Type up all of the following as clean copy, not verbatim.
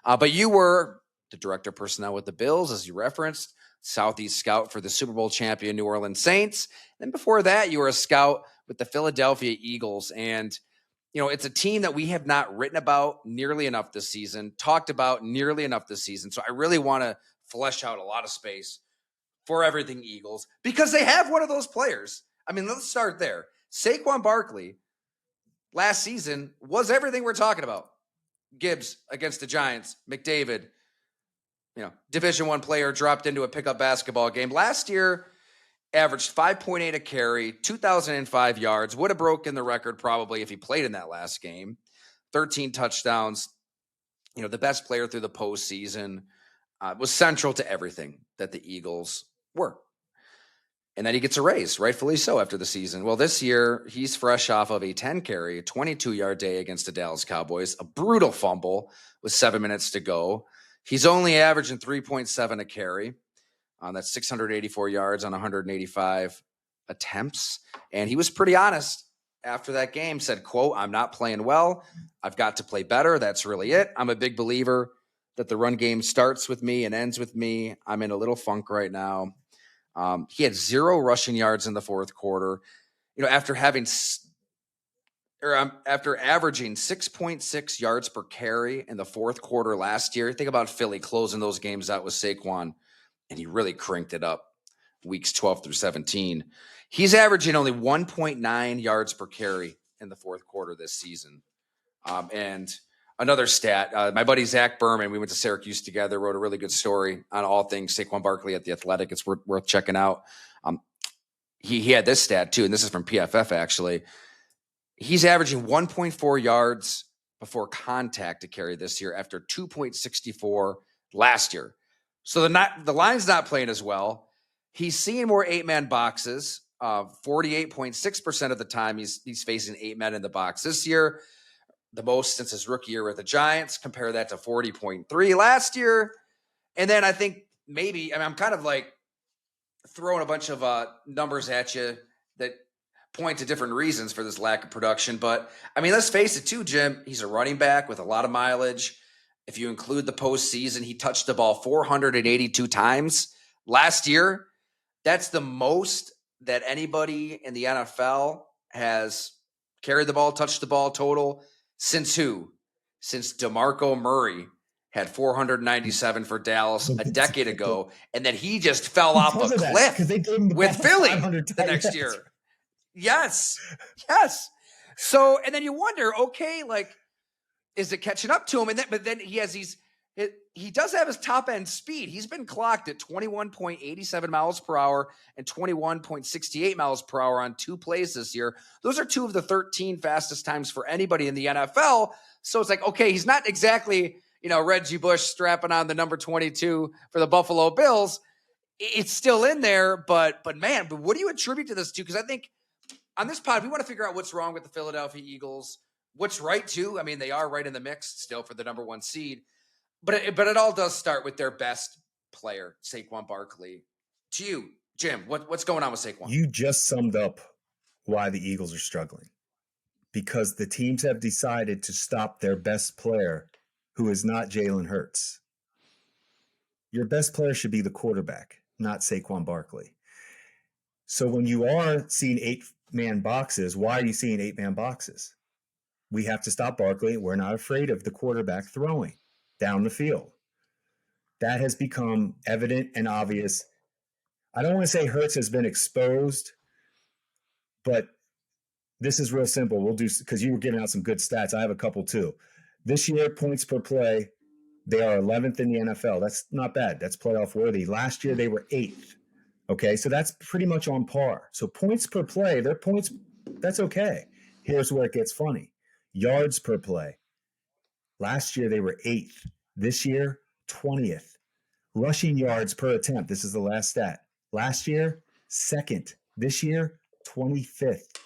But you were the director of personnel with the Bills, as you referenced, Southeast scout for the Super Bowl champion New Orleans Saints. Then before that, you were a scout with the Philadelphia Eagles. And, it's a team that we have not written about nearly enough this season, talked about nearly enough this season. So I really want to flesh out a lot of space for everything Eagles because they have one of those players. I mean, let's start there. Saquon Barkley last season was everything we're talking about. Gibbs against the Giants, McDavid, Division I player dropped into a pickup basketball game. Last year, averaged 5.8 a carry, 2,005 yards. Would have broken the record probably if he played in that last game. 13 touchdowns. The best player through the postseason. Was central to everything that the Eagles were. And then he gets a raise, rightfully so, after the season. Well, this year, he's fresh off of a 10-carry, 22-yard day against the Dallas Cowboys, a brutal fumble with 7 minutes to go. He's only averaging 3.7 a carry. That's 684 yards on 185 attempts. And he was pretty honest after that game, said, quote, "I'm not playing well. I've got to play better. That's really it. I'm a big believer that the run game starts with me and ends with me. I'm in a little funk right now." He had 0 rushing yards in the fourth quarter. After averaging 6.6 yards per carry in the fourth quarter last year. Think about Philly closing those games out with Saquon, and he really cranked it up weeks 12 through 17. He's averaging only 1.9 yards per carry in the fourth quarter this season. And another stat, my buddy Zach Berman, we went to Syracuse together, wrote a really good story on all things Saquon Barkley at The Athletic. It's worth checking out. He had this stat too, and this is from PFF actually. He's averaging 1.4 yards before contact to carry this year after 2.64 last year. So the line's not playing as well. He's seeing more 8-man boxes. 48.6% of the time he's facing 8 men in the box this year. The most since his rookie year with the Giants. Compare that to 40.3 last year. And then I think I'm kind of like throwing a bunch of numbers at you that point to different reasons for this lack of production. But, let's face it too, Jim. He's a running back with a lot of mileage. If you include the postseason, he touched the ball 482 times last year. That's the most that anybody in the NFL has carried the ball, touched the ball total. Since who? Since DeMarco Murray had 497 for Dallas a decade ago, and then he just fell off a cliff with Philly the next year. Yes. So, and then you wonder, okay, like, is it catching up to him? But then he has he does have his top end speed. He's been clocked at 21.87 miles per hour and 21.68 miles per hour on 2 plays this year. Those are 2 of the 13 fastest times for anybody in the NFL. So it's like, okay, he's not exactly, Reggie Bush strapping on the number 22 for the Buffalo Bills. It's still in there, but what do you attribute to this to? Because I think on this pod, we want to figure out what's wrong with the Philadelphia Eagles. What's right too? They are right in the mix still for the number 1 seed. But it all does start with their best player, Saquon Barkley. To you, Jim, what's going on with Saquon? You just summed up why the Eagles are struggling. Because the teams have decided to stop their best player, who is not Jalen Hurts. Your best player should be the quarterback, not Saquon Barkley. So when you are seeing 8-man boxes, why are you seeing 8-man boxes? We have to stop Barkley. We're not afraid of the quarterback throwing down the field. That has become evident and obvious. I don't want to say Hurts has been exposed, but this is real simple. We'll do, because you were giving out some good stats. I have a couple too. This year, points per play, they are 11th in the NFL. That's not bad. That's playoff worthy. Last year, they were 8th. Okay, so that's pretty much on par. So points per play, their points, that's okay. Here's where it gets funny. Yards per play. Last year, they were 8th. This year, 20th. Rushing yards per attempt. This is the last stat. Last year, 2nd. This year, 25th.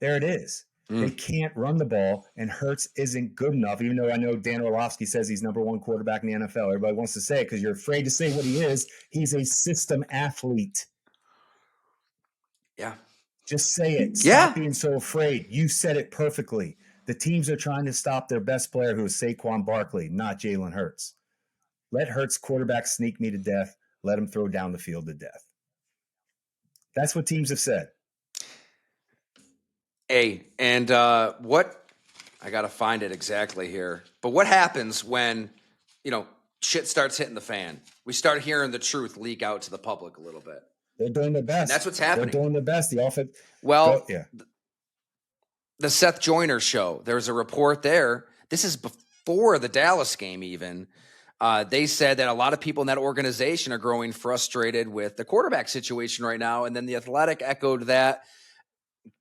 There it is. They can't run the ball, and Hurts isn't good enough, even though I know Dan Orlovsky says he's number 1 quarterback in the NFL. Everybody wants to say it because you're afraid to say what he is. He's a system athlete. Yeah. Just say it. Stop being so afraid. You said it perfectly. The teams are trying to stop their best player, who is Saquon Barkley, not Jalen Hurts. Let Hurts quarterback sneak me to death. Let him throw down the field to death. That's what teams have said. And what I got to find it exactly here. But what happens when, shit starts hitting the fan? We start hearing the truth leak out to the public a little bit. They're doing their best. And that's what's happening. They're doing their best. The offense. Well, the Seth Joyner show, there's a report there. This is before the Dallas game even. They said that a lot of people in that organization are growing frustrated with the quarterback situation right now. And then The Athletic echoed that,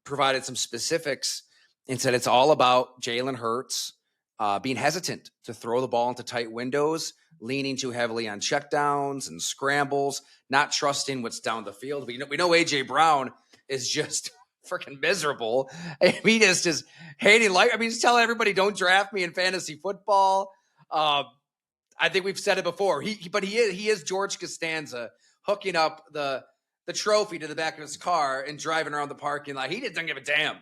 provided some specifics, and said it's all about Jalen Hurts being hesitant to throw the ball into tight windows, leaning too heavily on checkdowns and scrambles, not trusting what's down the field. We know A.J. Brown is just freaking miserable. I mean, he's just hating life. I mean, he's telling everybody, don't draft me in fantasy football. I think we've said it before. But he is George Costanza hooking up the trophy to the back of his car and driving around the parking lot. He doesn't give a damn.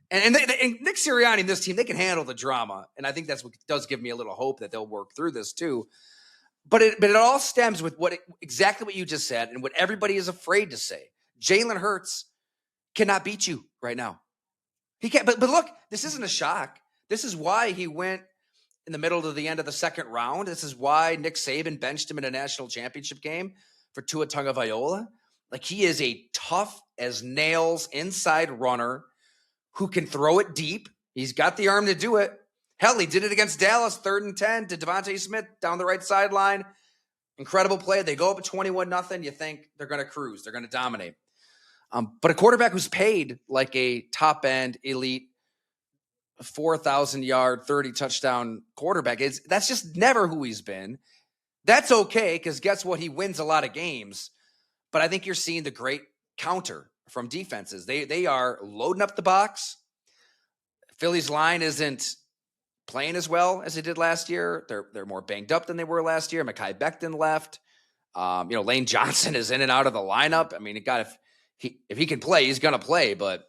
And Nick Sirianni and this team, they can handle the drama. And I think that's what does give me a little hope that they'll work through this too. But it all stems with exactly what you just said and what everybody is afraid to say. Jalen Hurts cannot beat you right now. He can't. But look, this isn't a shock. This is why he went in the middle to the end of the second round. This is why Nick Saban benched him in a national championship game for Tua Tagovailoa. He is a tough as nails inside runner who can throw it deep. He's got the arm to do it. Hell, he did it against Dallas, 3rd and 10 to Devontae Smith down the right sideline. Incredible play. They go up at 21-0. You think they're going to cruise. They're going to dominate. But a quarterback who's paid like a top-end elite 4,000-yard, 30-touchdown quarterback, that's just never who he's been. That's okay because guess what? He wins a lot of games. But I think you're seeing the great counter from defenses. They are loading up the box. Philly's line isn't playing as well as they did last year. They're more banged up than they were last year. Mekhi Becton left. Lane Johnson is in and out of the lineup. I mean, if he can play, he's gonna play. But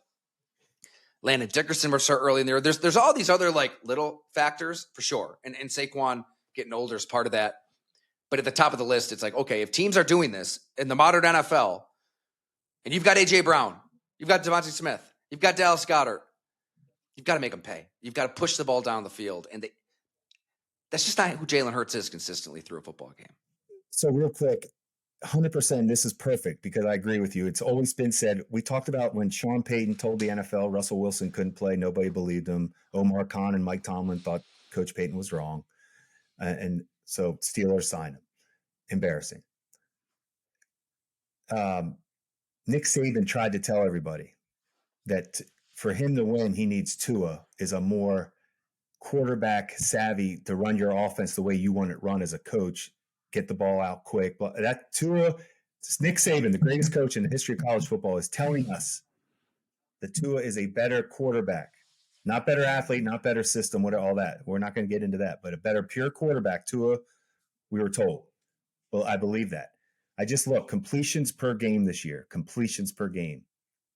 Landon Dickerson will start early in there. There's all these other little factors for sure. And Saquon getting older is part of that. But at the top of the list, it's okay, if teams are doing this in the modern NFL, and you've got A.J. Brown, you've got Devontae Smith, you've got Dallas Goedert, you've got to make them pay. You've got to push the ball down the field. And that's just not who Jalen Hurts is consistently through a football game. So real quick, 100%, this is perfect because I agree with you. It's always been said. We talked about when Sean Payton told the NFL Russell Wilson couldn't play. Nobody believed him. Omar Khan and Mike Tomlin thought Coach Payton was wrong. And so Steelers signed him. Embarrassing. Nick Saban tried to tell everybody that for him to win, he needs Tua is a more quarterback savvy to run your offense the way you want it run as a coach, get the ball out quick. But that Tua, Nick Saban, the greatest coach in the history of college football, is telling us that Tua is a better quarterback, not better athlete, not better system, all that. We're not going to get into that, but a better pure quarterback. Tua, we were told. Well, I believe that. I just look, completions per game this year, completions per game.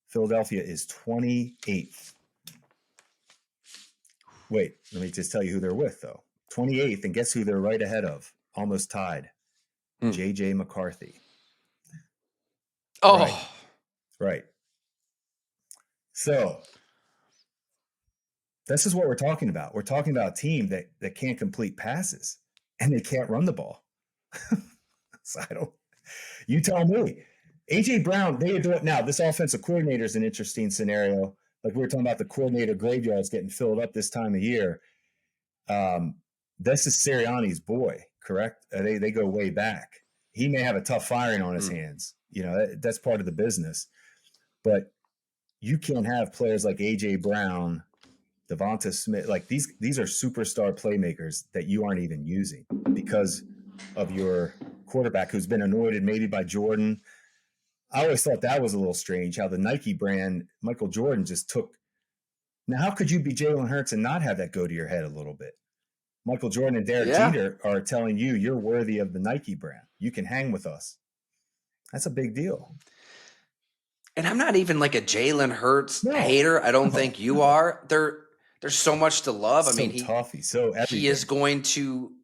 Philadelphia is 28th. Wait, let me just tell you who they're with, though. 28th, and guess who they're right ahead of? Almost tied. J.J. McCarthy. Oh. Right. So this is what we're talking about. We're talking about a team that can't complete passes, and they can't run the ball. So you tell me. A.J. Brown, they do it now. This offensive coordinator is an interesting scenario. Like we were talking about the coordinator graveyards getting filled up this time of year. This is Sirianni's boy, correct? They go way back. He may have a tough firing on his hands. That's part of the business. But you can't have players like A.J. Brown, Devonta Smith. These are superstar playmakers that you aren't even using because of your quarterback who's been anointed maybe by Jordan. I always thought that was a little strange how the Nike brand, Michael Jordan, just took. Now, how could you be Jalen Hurts and not have that go to your head a little bit? Michael Jordan and Derek Jeter are telling you you're worthy of the Nike brand. You can hang with us. That's a big deal. And I'm not even like a Jalen Hurts hater. I don't think you are. There's so much to love. So I mean, tough. He's so everything.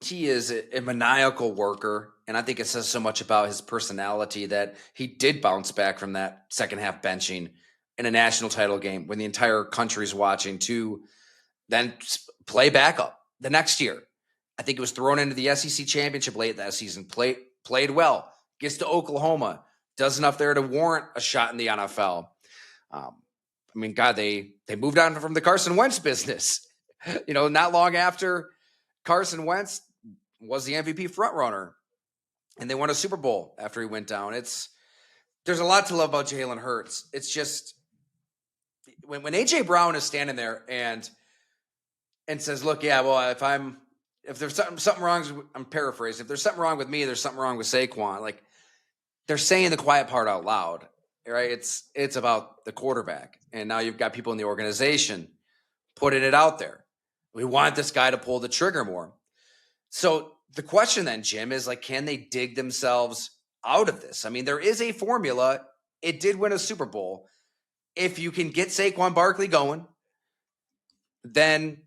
He is a maniacal worker, and I think it says so much about his personality that he did bounce back from that second half benching in a national title game when the entire country's watching to then play backup the next year. I think it was thrown into the SEC championship late that season. Played well, gets to Oklahoma, does enough there to warrant a shot in the NFL. I mean, God, they moved on from the Carson Wentz business. Not long after Carson Wentz was the MVP frontrunner, and they won a Super Bowl after he went down. There's a lot to love about Jalen Hurts. It's just when AJ Brown is standing there and says, "Look, yeah, well, if there's something wrong, I'm paraphrasing. If there's something wrong with me, there's something wrong with Saquon." Like, they're saying the quiet part out loud, right? It's about the quarterback, and now you've got people in the organization putting it out there. We want this guy to pull the trigger more. So the question then, Jim, is like, can they dig themselves out of this? I mean, there is a formula. It did win a Super Bowl. If you can get Saquon Barkley going, then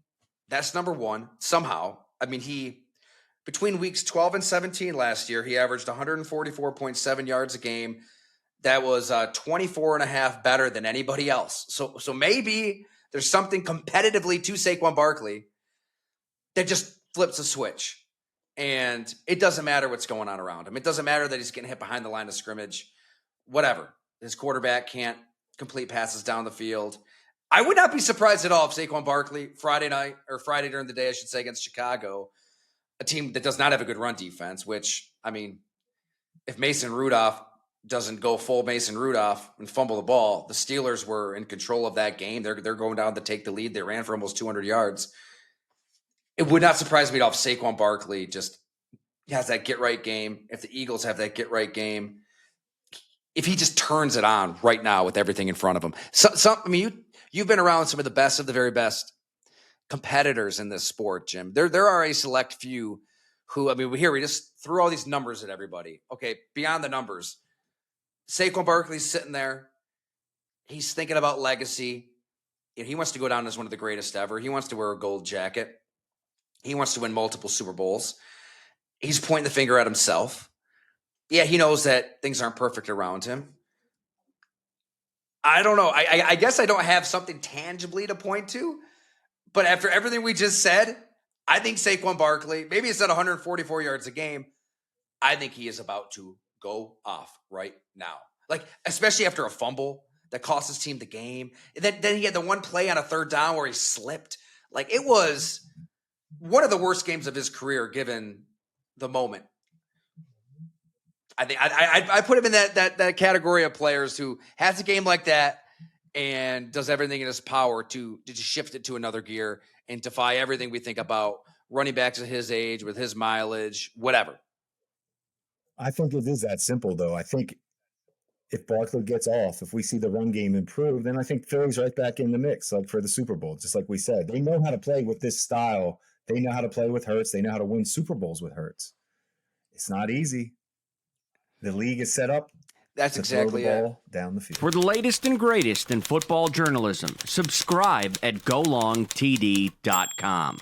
that's number one somehow. I mean, between weeks 12 and 17 last year, he averaged 144.7 yards a game. That was 24 and a half better than anybody else. So maybe there's something competitively to Saquon Barkley that just flips a switch. And it doesn't matter what's going on around him. It doesn't matter that he's getting hit behind the line of scrimmage. Whatever. His quarterback can't complete passes down the field. I would not be surprised at all if Saquon Barkley, Friday during the day, I should say, against Chicago, a team that does not have a good run defense, which, I mean, if Mason Rudolph doesn't go full Mason Rudolph and fumble the ball, the Steelers were in control of that game. They're going down to take the lead. They ran for almost 200 yards. It would not surprise me at all if Saquon Barkley just has that get-right game, if the Eagles have that get-right game, if he just turns it on right now with everything in front of him. I mean, you've been around some of the best of the very best competitors in this sport, Jim. There are a select few who, I mean, we just threw all these numbers at everybody. Okay, beyond the numbers, Saquon Barkley's sitting there. He's thinking about legacy. He wants to go down as one of the greatest ever. He wants to wear a gold jacket. He wants to win multiple Super Bowls. He's pointing the finger at himself. Yeah, he knows that things aren't perfect around him. I don't know. I guess I don't have something tangibly to point to, but after everything we just said, I think Saquon Barkley, maybe it's at 144 yards a game, I think he is about to go off right now. Like, especially after a fumble that cost his team the game. And then he had the one play on a third down where he slipped. Like, it was one of the worst games of his career given the moment. I think I put him in that category of players who has a game like that and does everything in his power to just shift it to another gear and defy everything we think about running backs at his age with his mileage, whatever. I think it is that simple, though. I think if Barkley gets off, if we see the run game improve, then I think Philly's right back in the mix, like for the Super Bowl, just like we said. They know how to play with this style. They know how to play with Hurts. They know how to win Super Bowls with Hurts. It's not easy. The league is set up That's exactly throw the it. ball down the field. For the latest and greatest in football journalism, subscribe at golongtd.com.